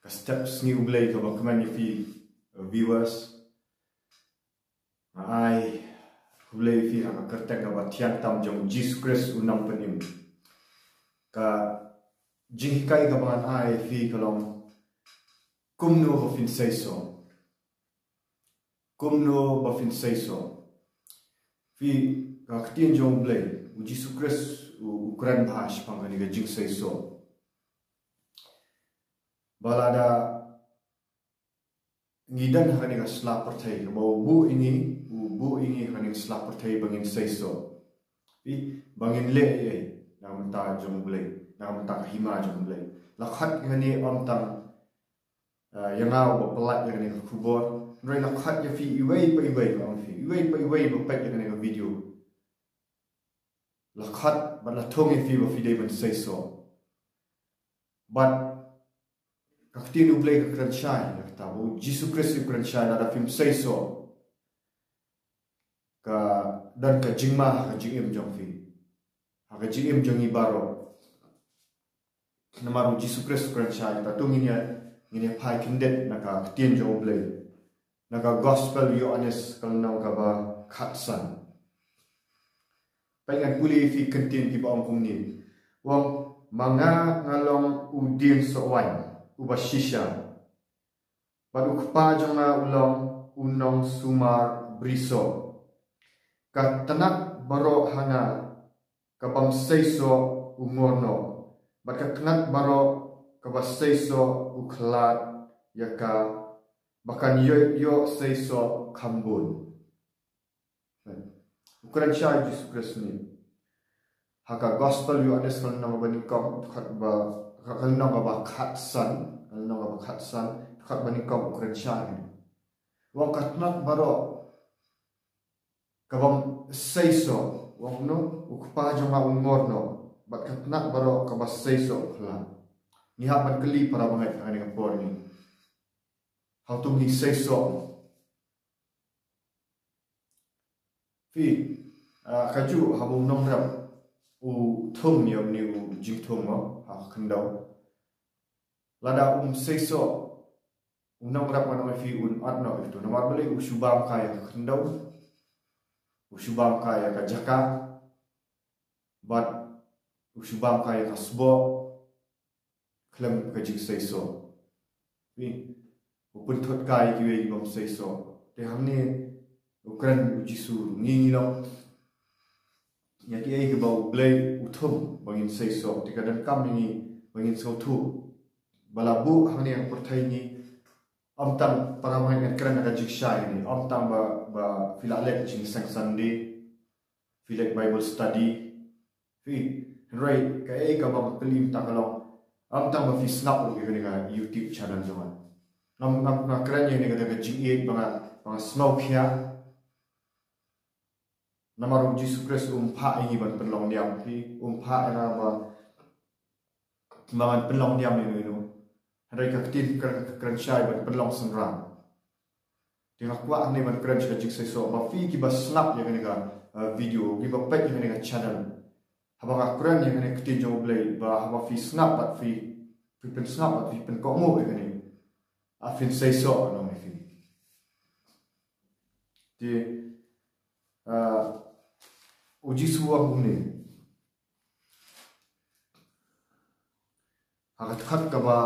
ka steps ni ublay ka ba kaman fi viewers ai ublay fi ka kertek ka ba tiang tam jong Jesus Christ unang penim ka jingkai ka bangan ai fi kalong kumno ba fin seiso kumno ba fin seiso fi ka ktien jong ublay Jesus Christ ukuran bahas pangani ka jing seiso balada ngidan hani ka slap pertai mau bu ini hani slap pertai bangin seiso pi bangin le nam ta jong blai nam ta hima jong blai lakhat hani om tam yangau ba pelat yang ni kubor nrai lakhat ya fi iwei ba om fi iwei ba pek yang ni video lakhat ba la thong fi ba fi dei ban seiso but kaktin ublay ka kranchai nakta bu Jesus Christ yu kranchai na da film seiso ka dan ka jingma ka jingim jong fi ha ka jingim jong ibaro namaru Jesus Christ kranchai ta tung ini pai kindet na ka kaktin jong ublay na ka gospel yu honest kal naw ka ba khatsan paingan puli fi kantin ki ba ong ni wong manga ngalong udin sowan ubashisha badu kpa jonga ulong unong sumar briso ka tanak baro hanga kabam seiso umorno bat ka tanak baro kabas seiso uklat yaka bakan yo seiso kambun ukuran syai Jesus Christ ni haka gospel yu ades kan nama bani kom khat ba kakal nong ba khatsan khat bani kom ukuran syai wong katnak baro kabam seiso wong no ukpa jonga umorno bat katnak baro kabas seiso khla ni hapan keli para bangai kani kapor ni how to ni seiso fi kaju habu nong rap u thum ni ni u jing thum mo ha khandau lada seiso unang rap manong fi un atno itu nomor beli usubam kaya khandau usubam kaya ka jaka bat usubam kaya ka sbo klem ka jing seiso wi upun thot kai ki we bam seiso te hamni ukran ujisu ngi lo ya ki ai ba blai uthum bangin seiso tikadan kam ni bangin sautu balabu hamni yang perthai ni amtang para main kran ka jiksha ni amtang ba filalek jing sang sunday filek bible study fi right ka ai ka ba pelim takalong amtang ba fi snap lo ki ka youtube channel joma nam na kran ni ka jing e banga snow khia namaru Jesus Christ pha ini ban penlong diam fi pha ana ba man penlong diam ni no hari ka tin kran shai ban penlong sanram tinga kwa ni ban kran ka jik so ba fi ki ba snap ya ni ka video ki ba pek ni ka channel haba ka kran ya ni tin jo blay ba haba fi snap bat fi pen snap bat fi pen ko mo ya ni a fin say so no mi fi di uji suwa humne hakat khat ka ba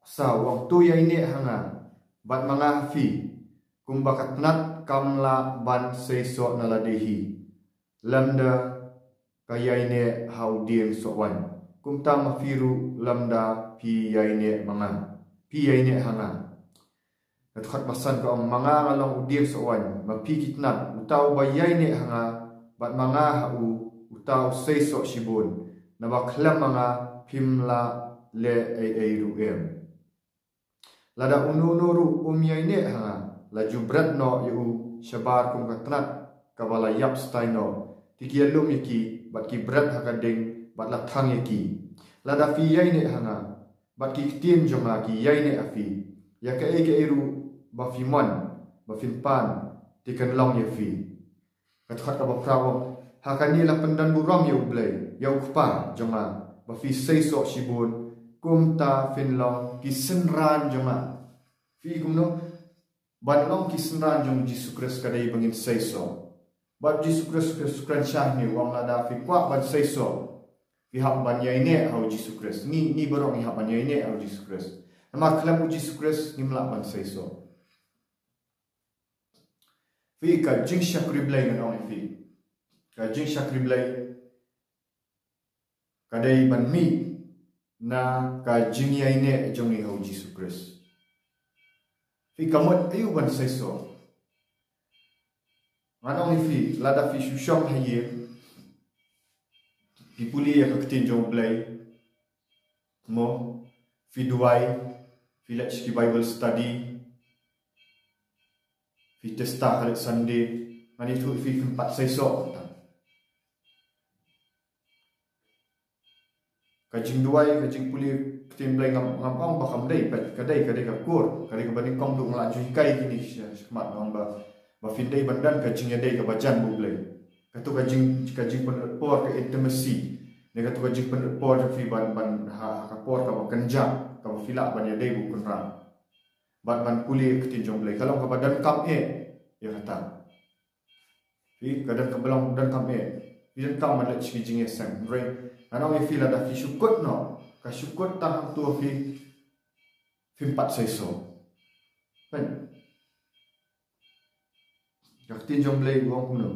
sa wang tu yai ne hanga bat manga fi kumbakat nat kamla ban seiso naladehi lamda kayai ne haudien sowan kumta mafiru lamda pi yai ne manga pi yai ne hanga khat masan ka manga ngalong udien sowan ma pi kitnat utau ba yai ne hanga bat manga hau utau seiso shibun na ba khlam manga phimla le ai ruem lada unuru umyai ne hanga la jubrat no yu shabar kum katnat kabala yap staino tikialum yaki bat ki brat hakading bat la thang yaki lada fi yai ne hanga bat ki tim jonga ki yai ne afi ya ka eru ba fi mon ba fin pan tikan long yafi kat ba prawo hakani la pendan buram ya ublay ya ukpa jonga ba fi seiso shibun kum ta fin long ki senran jonga fi kum no ban long ki senran jong Jesus Christ kadai bangin saiso bat Jesus Christ sukran syah ni wang lada fi kwa ban saiso fi hab ban yai ne au Jesus Christ ni borong ni hab ban yai ne au Jesus Christ nama kelam Jesus Christ ni melak ban saiso fi ka jing syakri blai nong fi ka jing syakri blai kadai ban mi na ka jing yai ne jong ni au Jesus Christ fi kamot ayu ban saiso manong fi lada fi syusyong haye fi puli ya kaktin jong blai mo fi duai fi lechki Bible study fi testa kali Sunday mani tu fi 4 saiso kajing duai kajing puli tim blai ngam bakam dai kadai kakur kadai kabani kong du ngelaju hikai kini semat ngam ba findai bandan kajing yadai ka bajan bu blai katu kajing penepor ke intimacy ne katu kajing penepor fi ban ha kapor ka kenja ka filak ban yadai bu kunrang ban puli ketinjong blai kalau ka badan kam ya kata fi kadang ka belong dan kam bidan kam man lech kijing sang rei anong fi la da fi syukut no ka syukut tang tu fi 4 saiso pen yak tinjong blai wong kuno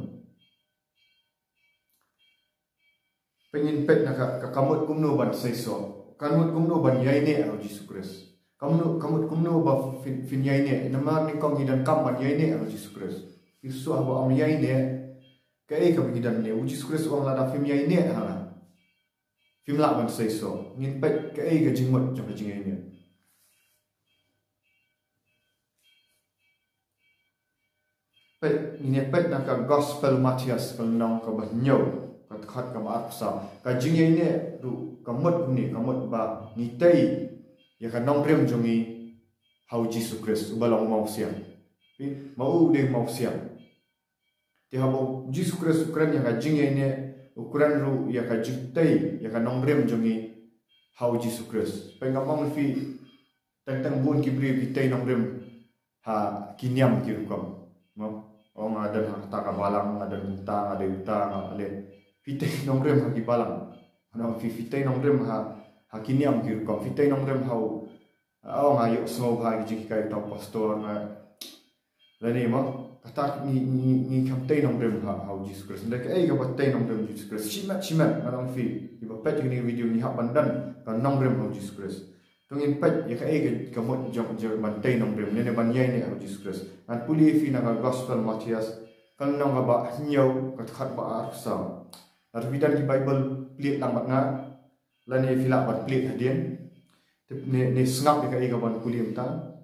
pengin pet na ka kamut kumno ban saiso kamut kumno ban yai ne au Jesus Christ kamut kumno ba fin yai ne nama ni kong hidan kam ban yai ne au Jesus Christ isu abo am yai ne ka ka hidan ne Jesus Christ wong la da film yai ne hala film lak ban saiso ngin pet ka jingmot jong ka jing ne pet ni pet na ka gospel Matias kal nong ka ba nyo ka khat ka ma aksa ka jing ne ru ka mot ni ka mot ba ni tei ya ka nong rem jong ni hau Jesus Christ ubalong mau siang mau de mau siang ti habo Jesus Christ ukran ya ka jing ne ukuran ru ya ka jitei ya ka nong rem jong ni hau Jesus Christ pengamong fi tang bun ki bri fi tei nong rem ha kinyam ki rukom mo ong ada harta ka balang ada utang ale fitei nong rem ha ki balang ana fitei nong rem ha kinyam ki rukom fitei nong rem hau ong ayo so ha ki kai to pastor na lani mo kata ni kam tei nong rem hau Jesus Christ ndek ka batei nong rem Jesus Christ chimat anong fi ki ba pet ni video ni ha bandan ka nong rem hau Jesus Christ tungin pet ya ka mot jong ban tei nong rem ne ban yai ne hau Jesus Christ an puli fi na gospel Matias kan nong ba nyau ka khat ba arsa ar vidan ki Bible plit lang mat nga lani fi la ban plit hadien ne snap ka ban puli mta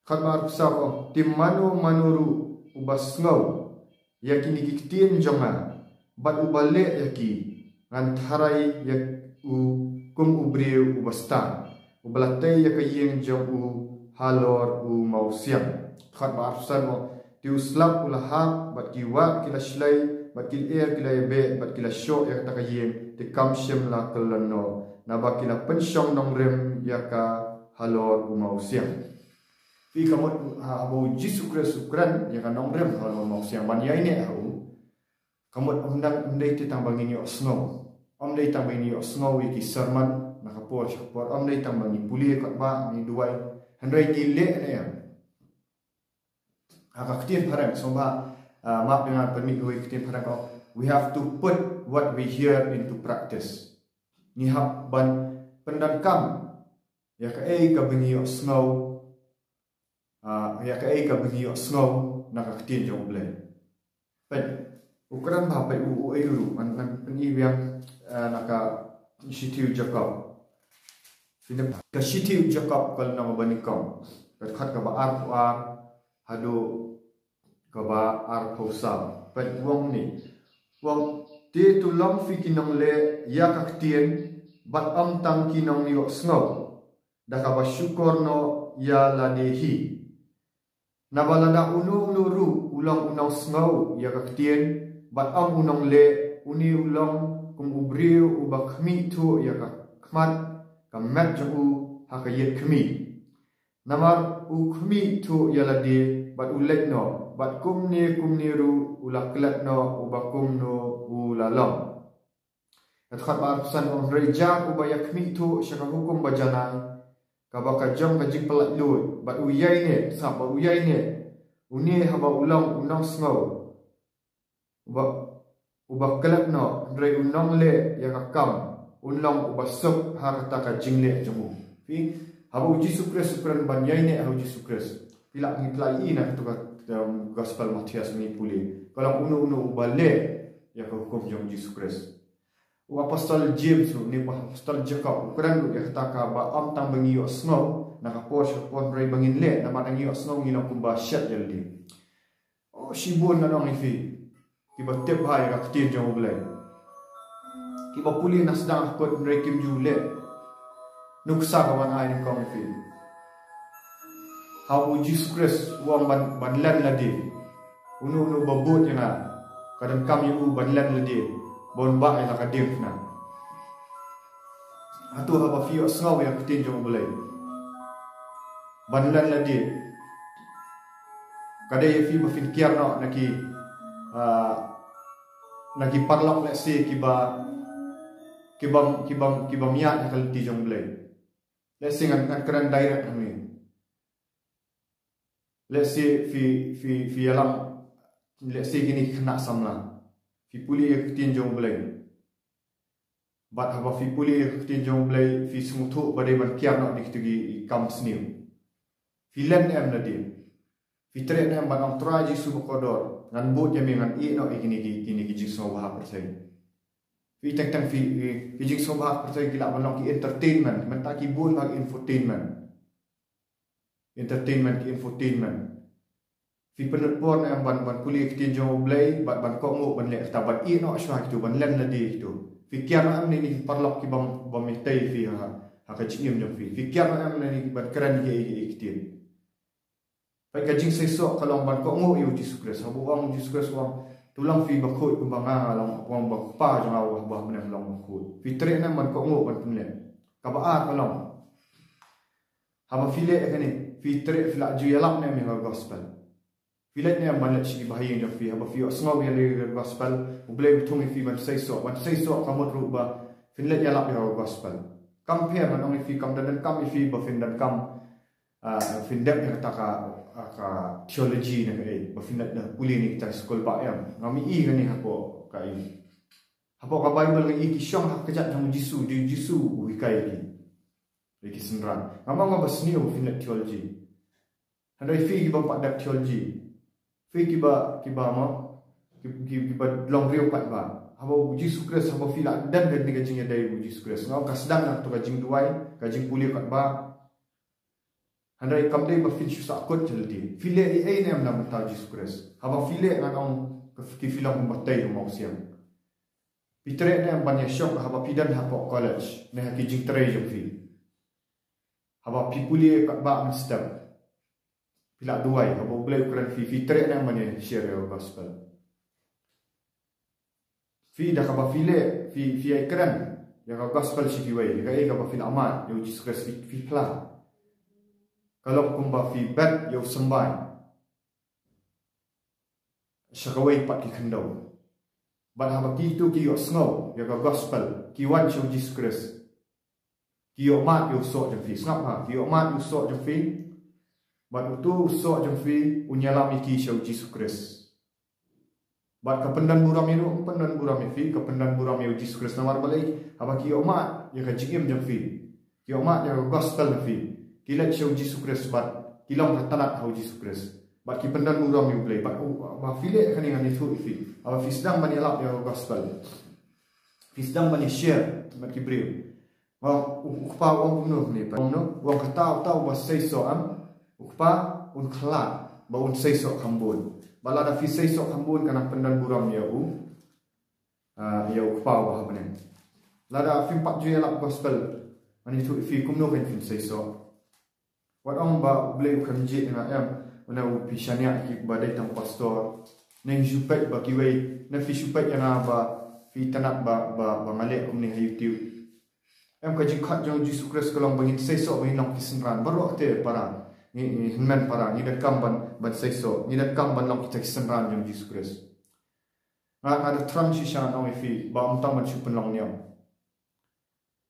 khat ba arsa ko tim manuru ubas ngau yakini kiktien jonga bat ubale yaki ngan tharai yak kum ubreu ubasta ubalate yakayeng jong halor mau siang khat ba arsan mo tiu slap ulaha bat kiwa kila shlai bat kil air kila be bat kila show yak takayeng te kam shem la kalano na ba kila pensyong nong rem yaka halor mau siang fi kamot abo Jesus Christ ukran ya kan nong rem halor mau siang ban yai ne au kamot undang undai te tang bangini osno dai tang bangini osno wi ki serman nakapor syapor dai tang bangi puli kat ba ni duai handai ki le ne ya akaktir parang somba map dengan permit wi kitin parang ko we have to put what we hear into practice ni hab ban pendangkam ya ka ka bangi osno ya ka bangi osno nakaktin jong ble pen ukuran ba pa uru an ni biang naka sitiu Jacob sini ka sitiu Jacob kal na mabanikam kat ka ba ar hado ka ba ar pausa pen wong ni wong te tu long fi kinong le ya kaktien bat am tang kinong ni osno da ka ba syukur no ya ladehi nabalada ulu ulang unang sngaw ya kaktien bat am unang le uni ulang kum ubriu ubak mi tu ya kakmat kamet jong u hakayet khmi namar u khmi thu yaladi bat ulek no bat kumni ru ulaklet no ubakum no ulalom atkhat bar pesan on reja ubaya khmi thu syaka hukum bajana kabaka jom kajing pelat lut bat uyai ne sab uyai ne uni haba ulang unang sngo ubak kelak no ndre unong le yakakam unong ubasuk harta ka jingle jemu fi haba uji sukres sukran banyai ne uji sukres pila ngitlai na tu ka gospel Matias ni puli kalau unu ubale ya hukum jong uji sukres u apostol James ni apostol Jacob ukran lu ya kata ka ba am tang bangio snow na ka pos ndre bangin le na matangio snow ngilong kumba syat jaldi oh shibun na nong ifi kiba tep hai ka tin jong ulai kiba puli nas dang kot rekim jule nuksa kawan ai ni kong fi how Jesus Christ wang banlan ladi unu babut yana kadang kami u banlan ladi bon ba ila kadim na atu haba fio sngaw ya tin jong ulai banlan ladi kadai fi mafin kiar no naki parlak le si kibam miat nakal ti jong blay le si ngan kran direct kami le si fi alam le si gini kena samla fi puli ek tin jong blay bat haba fi puli ek tin jong blay fi smutu badai ban kiam nak diktugi kam snim fi len em nadi fi tre em ban am traji subukodor ngan bot yami ngan i no igini jingso bah percaya fi tang fi jingso bah percaya gila balong ki entertainment menta ki bun bag infotainment fi penepon yang ban kuliah tin jong blay ban ko ngo ban le ta ban i no shwa tu ban len ladi tu fi kiam am ni parlok ki bam mitai fi ha ka chingim jong fi kiam am ni ban kran ge iktin pai ka jing sesok kalau ban ko ngo yu Jesus Christ habu wang Jesus Christ wang tulang fi bakut kumbanga long wang bakpa jang awah bah menang long bakut fi tre na ban ko ngo ban tunle ka baat kalau haba file kani fi tre fila ju yalap ne mi gospel file ne ban le chi bahayin jang fi haba fi sngaw ya le gospel uble thung fi ban sesok kamot ru ba fin le yalap ya gospel compare man only fi kam dan kam fi ba fin dan kam fin dep ya kata ka theology na kai ba finat na puli ni kita skol ba yam ngami i gani hapo kai hapo ka bible ngi ki syong hak kejat nang jisu wi kai ki senran ngama basni o finat theology handai fi ba pak dap theology fi ki ba ma ki ba long rio pat ba hapo jisu Christ hapo fila dan ni gajing dai jisu Christ ngau ka sedang nak to gajing duai gajing puli kat ba handai kam dei ba fil shusa kot jaldi file ai nem nam ta Jesus Christ haba file ngan ong ki filam batai mau siam pitre nem ban yashok haba pidan hapo college ne ha ki jing tre jong fi haba pipuli kat ba step pila duai haba boleh ukuran fi tre nem ban share gospel fi dah haba file fi ai kran ya gospel si fi wai ka ai ka ba fil amat yo Jesus Christ fi pla kalau kumba fi bet yo sembai syakawai pat ki khandau ban haba ki tu ki yo snow ya gospel ki wan show Jesus Christ ki yo mat yo so jong fi ngap ha ki yo mat yo so jong fi ban tu so jong fi unyalam ki show Jesus Christ ban kapendan buram fi kapendan buram yo Jesus Christ namar balai haba ki yo mat ya ka jingim jong fi ki yo mat ya gospel fi kilat show Jesus Christ bat kilong tanak hau Jesus Christ bat ki pendan muram you play bat ba file kan yang itu fi aba fi sedang bani lap ya gospel fi sedang bani share bat ki brio ba ukpa wang punuh ni pa no wang kata tau ba sei so am ukpa un khlat ba un sei so khambun bala da fi sei so khambun kana pendan muram ya ya ukpa ba bane lada fi pat ju lap gospel ani tu fi kumno kan fi sei so wat ong ba boleh bukan jit dengan am mana upi syania ki badai tang pastor neng jupet ba ki wei na fi jupet yang ba fi tanak ba ngale om ni YouTube em ka jing khat jong Jesus Christ kalong bangin seiso bangin long kisenran baro te para ni hinmen para ni dan kamban ban seiso ni dan kamban long kita kisenran jong Jesus Christ ada transition ong fi ba am tam chu pen long niam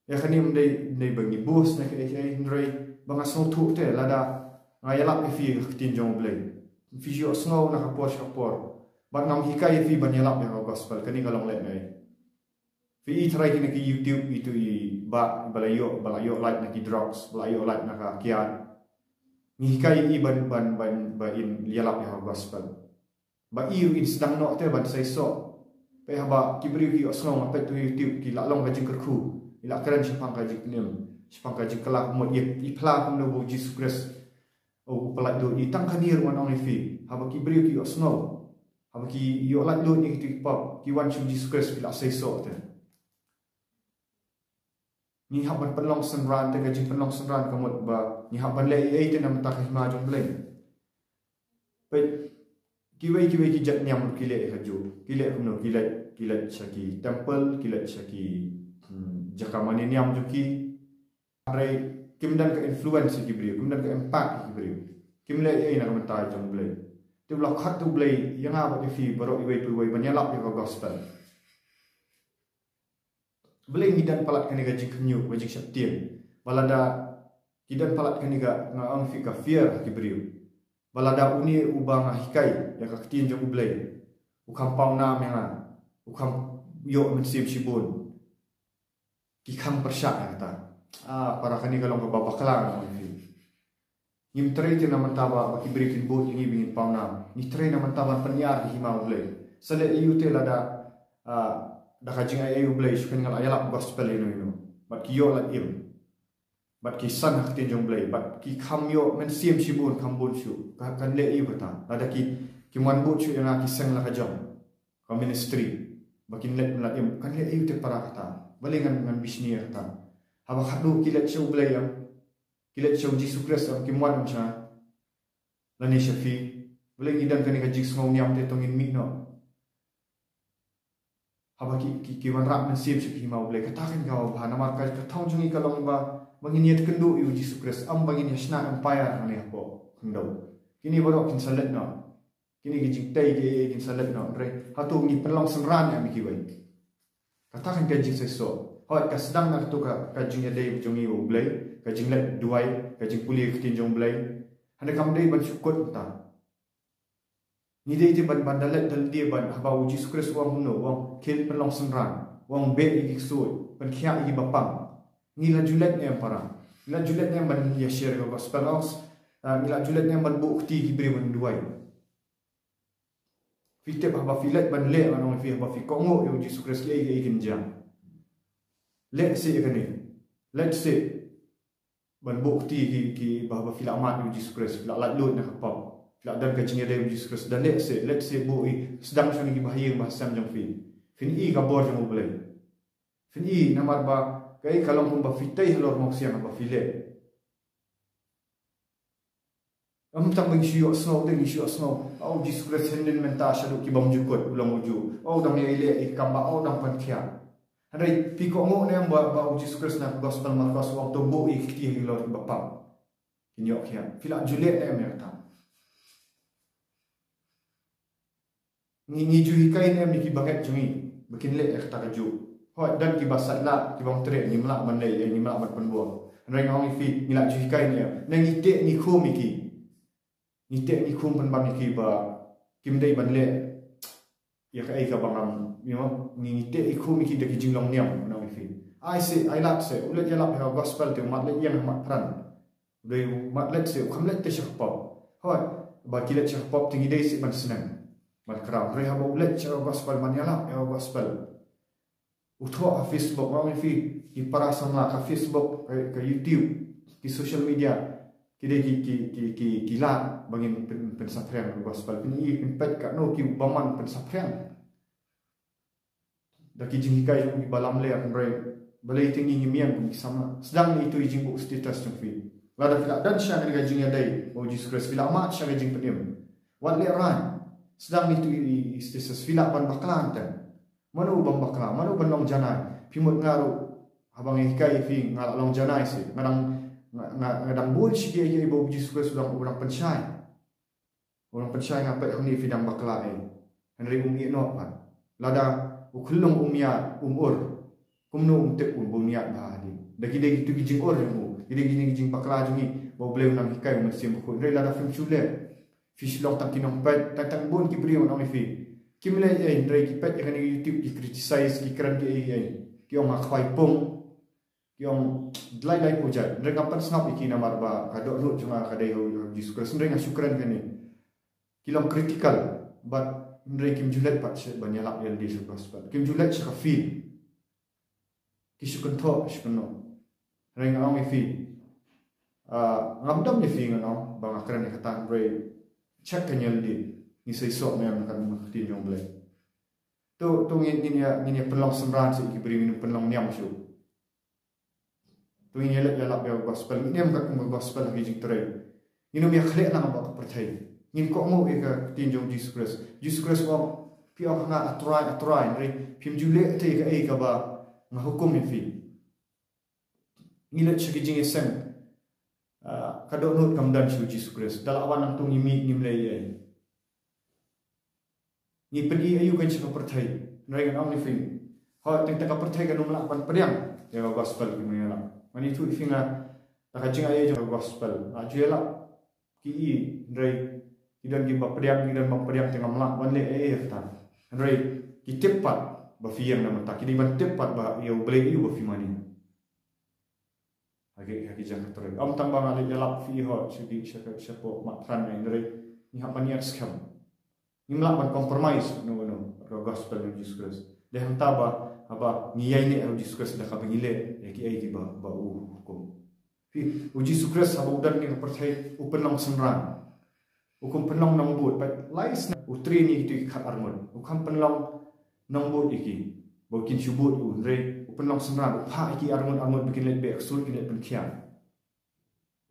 ya khanim dei bangi bus na ke ndrei banga so thu te lada ngayalap fi tin jong blai fi jo snow na kapor ba ngam hikai fi ban yalap ya gospel kani kalong le nai fi try kini ki YouTube itu balayo like na ki drugs balayo like na ka kian ni kai ban in yalap ya gospel ba iu in sedang no te ban sai so pe haba ki bri ki osno ma pe tu YouTube ki la long ka jing kerku ila keren sepang ka jing nim sepang ka jing kelak mo i pla kum no Jesus Christ o pelak do i tang kanir wan on fi haba ki bri ki osno haba ki yo like do ni ki pop ki wan chu Jesus Christ ila sai so te ni haban penlong senran te gajing penlong senran kamut ba ni haban le ai te nam tak hima jong bleng pe kiwei ki jat nyam kile haju kile kuno kile saki temple kile saki jakamani nyam juki rai kimdan ka influence ki bri kimdan ka impact ki bri kimle ai na kamta jong bleng tu blok khat tu bleng yang aba fi baro iwei tu wei banyalap yo gospel boleh hidan palat kani ga jiknyu wajik syatien balada hidan palat kani ga ngaang fi kafir kibriu balada uni ubang hikai ya ka tin jong blai ukam pauna menga ukam yo mensib sibun ki kham persyak kata para kani ga long babaklang fi nim trei te namantaba ba kibri kin bot ini bingin pauna ni trei namantaba penyar di himau blai sele iu te lada dah kajing ai blai sukan ngal ayalap gospel ino bat ki yo la im bat ki san hak tin jong blai bat ki kham yo men sim sibun kham bun shu kan le i bata ada ki man bu chu yang ki sang la kajong ka ministry bakin let la im kan le i te para kata balingan ngan bisni kata haba khadu ki let chu blai am ki let chu Jesus Christ am ki man cha la ni shafi boleh idan kan ka jis ngau niam te tongin mi no haba ki wan rak men sim shi mau blai katakan kau ba nama ka thong jungi ka long ba bangin yet kendu yu Jesus Christ am bangin yasna empire ne ko ndo kini baru kin salat no kini gi jiktai ge kin salat no re hatu ngi pelong senran ya mi ki wai katakan ka jing seso hot ka sedang nak tu ka jing dei jungi u blai ka jing let duai ka jing puli kitin jong blai hande kam dei ban syukut ta ni dei te ban dalat dal dia ban haba u Jesus Christ wang no wang kin pelong senran wang be gi sui ban khia gi bapang nila julet ni para nila julet ni ban ya share ko gospel house nila julet ni ban bukti ki beri ban duai fitep haba filet ban le anong fi haba fi kongo yo Jesus Christ ki ai kinjam let's say kani let's say ban bukti ki haba filamat yo Jesus Christ la lut na kapap la dan ka jinga de Jesus Christ dan let's say bu sedang suni ki bahayang bahasam jong fi fin i ka bor jong boleh fin i namar ba kai kalong pun ba fitai halor mok siang ba file am tang bang shiyo snow de shiyo snow au Jesus Christ henden menta shalu ki bam jukot ulang uju au dang ile ikamba au dang pan khia handai piko ngo ne ba Jesus Christ na gospel markos waktu bu ikti hilor ba pa kinyo khia fila juliet ne merta ni ju hikai ne mi ki bagat jungi bikin le ekta kaju hoi dan ki basat la ki bang tre ni mlak ban lei ni mlak ban penbuang reng ngong fi ni la ju kai ni nang ite ni khu mi ki ni te ni khum ban ban ki ba kim dei ban le ya ka ai ka bangam you know ni te i khu mi ki de ki jinglong niam nang fi I say I like say ulet ya lap ha gospel te mat le yang mat pran dei mat let se kham let te shak pop hoi ba ki let shak pop tingi dei si ban senang ban kram re ha ba ulet cha gospel man ya lap ya gospel utho a Facebook orang fi ki para sama ka Facebook ka YouTube ki social media ki de ki la bangin pen saprian gospel ni impact ka no ki baman pen saprian da ki jing kai ki balam le andre balai tingi ni mian ki sama sedang itu jing bu status jong fi lada fila dan sya ga jing ya dai o Jesus Christ fila ma sya ga jing pedim wat le ran sedang itu status fila ban baklan tan manu bang bakla manu ban long janai pimut ngaru habang hikai fi ngalalong janai si ngadang bun si dia ibu Jesus Kristus orang pencai ngapai ni fi dang bakla Henry no pan lada ukulung umya umur kumno umtek bumiat bahadi dagi tu gijing or mu gijing bakla jungi bo bleu nang hikai mesim ko Henry lada film chule fish long tak kinong pet tak bun ki brio nang fi kimle Henry ki pet yang YouTube ki criticize ki kran ki ong akhwai pung ki ong lai pujat Henry kapan snap iki namar ba kadok lut cuma kadai Jesus Kristus Henry ngasukran kani kilong critical but Henry kim julet pat banyalak yang di gospel kim julet cha feel kisukun tho shkuno Henry ngawang fi ngabdam ni fi ngano bang akran ni katan Henry check kanyal di ni sai sok mem kan tin jong ble to ni penlong semran si beri minum penlong niam syu to ni la ya gospel ni am ka gospel ki jing tre ni no mi khle na ba percaya ni ko mo e ka tin jong Jesus Christ ko pi ok nga atrai ri pim jule te ka e ka ba nga hukum ni fi ni la chiki jing esen ka do no kam dan shu Jesus Christ dal awan nang tung ni mi ni mle ye ni pedi ayu kan chika percaya nrai kan amni fi ha teng ka percaya kan umla pan pediang ya gospel ki mi la mani tu fi nga ta ka jing ayu gospel a juela ki nrai kidan ki bapediang tengah melak ban le ta Henry ki tepat ba fiang na mata ki ban tepat ba yo ble yu ba fi mani hagi jang terus am tang bang ale jalap fi ho sidi syapo mak tran Henry ni ha maniak skam ni melak ban compromise no gospel of Jesus Christ le ham ta ba ni yai ne Jesus Christ da ka bangile ki ai ki ba hukum fi Jesus Christ ha udan ni percaya upen lang semran hukum penlong nang bud but lais na utri ni itu khat armon hukum penlong nang bud iki bokin subut unre penlong semran pha iki armon bikin let be sul kin let penkian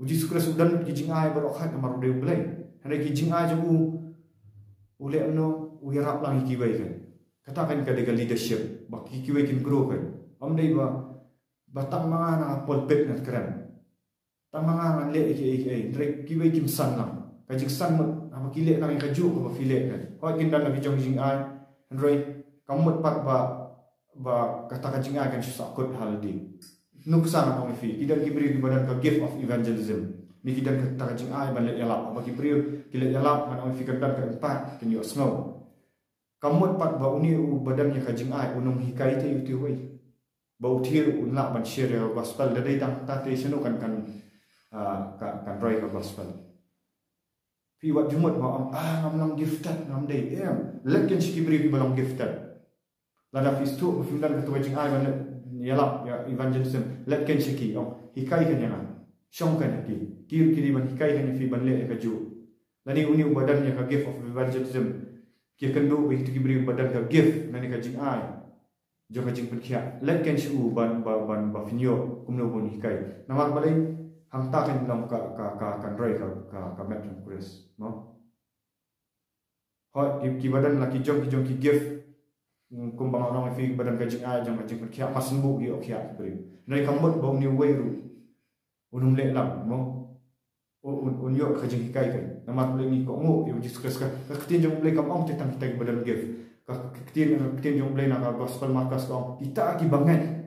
uji sukra sudan ki jingai bar okhat amar de blai hare ki jingai ju ule no uyarap lang iki bai kan katakan ka de leadership bak ki bai kin grow kan am dei ba batang manga na polpet na kran tamanga le iki ndre ki bai kim san lang kajik san mut apa kile nang kaju apa file kan ko kin dan lagi jong jing ai android kamut pat ba kata kajing ai kan susakut hal di nuksan apa fi kidan kibri di badan ka gift of evangelism ni kidan kata kajing ai ban le yalap apa kibri kile yalap man fi kan dan ka empat kin yo snow kamut pat ba uni badan nya kajing ai unum hikai te yuti wei ba uthir unla ban share gospel da dai tang ta te senu kan roi gospel fi wat jumut ma ngam lang gifted ngam dei lekin sikibri fi balong gifted lada fi stu fi dan ketua jing ai ban yalap ya evangelism lekin siki hikai kan yang syong kan ki kiri ban hikai kan fi ban le ka ju lani uni badan nya ka gift of evangelism ki kendu wi tikibri badan ka gift nani ka jing ai jo ka jing perkhia lekin shu ban finyo kumno bon hikai namar balai hang takin dong kan roi ka metron kures no hot ki badan laki jong ki gift kumbang orang fi badan ka jing ai jong ka jing perkhia masembu gi okhia beri nai kamut bong ni weiru unum le lam no unyo ka jing kai kan namar balai ni ko ngo yo discuss ka tin jong balai kam ong te tang kita badan gift ka tin jong balai na gospel markas ko kita ki bangai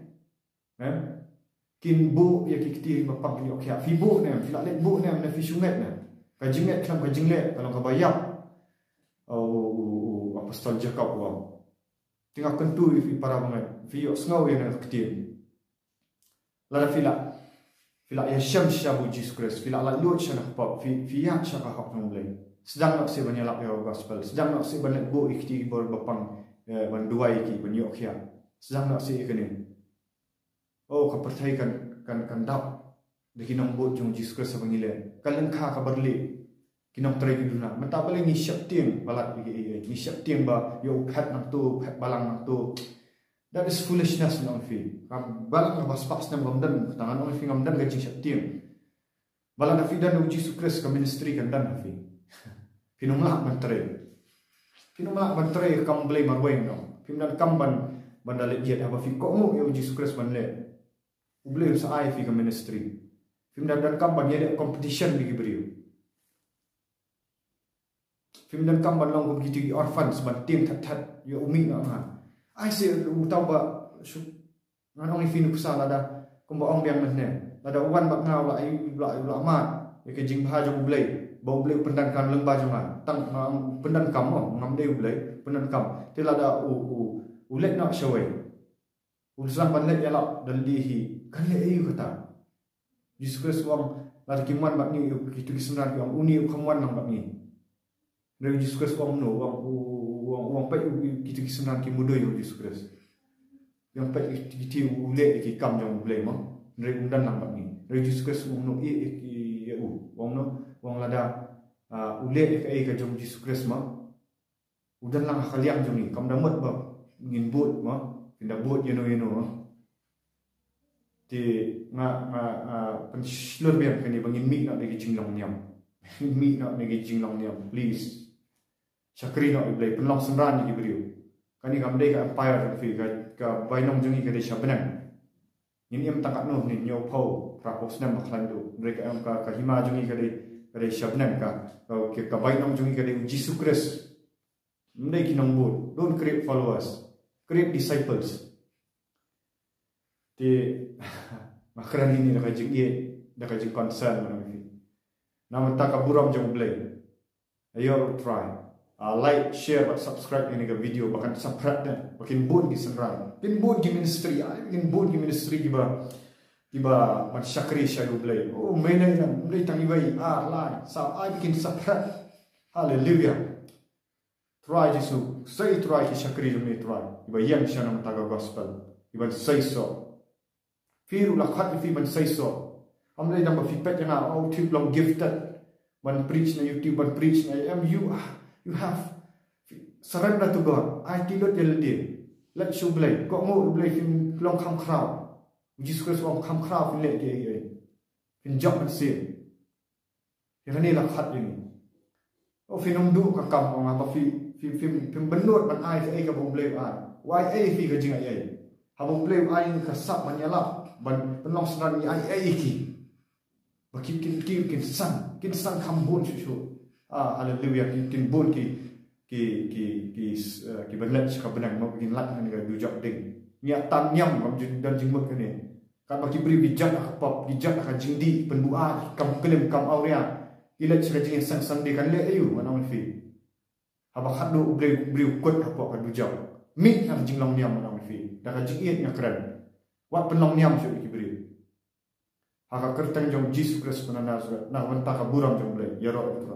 kin bu ya kikti bapak ni okya fi bu ne fila let bu ne na fi sunget ne ka jinget kam ka jingle kalau ka bayap apostol Jacob wa tinggal kentu fi para banget fi yo sngaw ya na kti la fila ya syam syabu Jesus Christ fila la lut syana pop fi ya syaka hak nglai sedang nak se banyalak ya gospel sedang nak se banyak bu ikti bor bapang ban duai ki ban yo okya sedang nak se ikene ka percaya kan dap de kinong bot jong Jesus Christ bangile kalen kha ka barli kinong trai ki duna mata bale ni syap tieng balat ni syap tieng ba yo phat nak tu phat balang nak tu that is foolishness nang fi ka balang ka baspas nam gamdan tangan on fi gamdan ga syap tieng balang na fi dan Jesus Christ ka ministry kan dan fi pinong la man trai kam blame marweng no pimdan kam ban bandale jet apa fi ko mo yo Jesus Christ ban le Ublay sa ai fi ka ministry. Film dan kam ban yede competition bigi beriu. Film dan kam ban long ko gitu orphans ban tim that ya umi na ha. Ai se utau ba ngan ong fi nu pusala da kumba ong biang mene. Ada wan bak ngau la ai la ma. Ya ke jing bha jong ublay. Ba ublay pendan kan lembah jongan. Tang pendan kam ngam dei ublay pendan kam. Tila da ulet nak shawai. Ulusang ban let ya la daldihi. Kan le ayu kata. Yesus Kristus wang la kiman bak ni kitu kisenan yang uni khamwan nang bak ni. Dari Yesus Kristus wang no wang pai kitu kisenan ki mudo yo Yesus Kristus. Yang pai kitu ule ki kam jong ble ma. Dari undan nang bak ni. Dari Yesus Kristus wang no ya wang no wang lada ule ka jong Yesus Kristus ma. Udan lang khaliang jong ni kam damot ba ngin bot ma. Pindah bot yeno ma. Di penslur biar kini bangin mi nak lagi jinglong niam, mi nak lagi jinglong niam, please. Syakri nak iblay penlong semran lagi beriu. Kani kamdai ka empire fi ka bainong jungi ka de shabnan. Ini em takat noh ni nyo pau prapos nam khlandu. Mereka em ka hima jungi ka de shabnan ka bainong jungi ka de Jesus Christ. Mendai kinong bud. Don't create followers, create disciples. Di makaran ini nak jing nak jing concern mana ni. Nama tak kaburam jeng blay. Ayo try. Like, share, subscribe ini ke video bahkan subscribe dan makin bun di senrai. Makin bun di ministry, makin bun di ministry tiba macam syakri shadow blay. Oh mana yang blay tangi bayi. Like, bikin subscribe. Hallelujah. Try jisu. Saya try ki syakri jeng try. Tiba yang siya nama taga gospel. Tiba say so. Firu lah khat fi ban say so. Amlay dang ba fi pet yang tip long gifted. Ban preach na YouTube, ban preach na you have surrender to God. I tilot yeldi. Let you blay. Kok ngo blay fi long kham khraw. Jesus Christ long kham khraw fi le ke. Fin job man sin. Yang ni lah khat ini. Oh fi nong du ka kam ngam ba fi benut ban ai ka bong blay ai. Why fi ka jing ai. Habong blay ai ka sap man yala. Ban penong senar ni ai iki. Baki kin san khambun chu. Hallelujah kin bun ki benat ka benang mo kin lat ni ga dujak ding. Nya tan nyam kam dan jingmuk ni. Kan baki beri bijak pop bijak ka jingdi penbua kam kelim kam aurea. Ila chra jing sang de kan le ayu mana fi. Haba khadu beri kot apa ka dujak. Mi nam jinglong nyam mana fi. Da ka jing nya keren. Wat penong niam syuk beri. Haka kertang jong Jesus Kristus penana surat. Nah mentaka buram jong blay. Ya roh itu.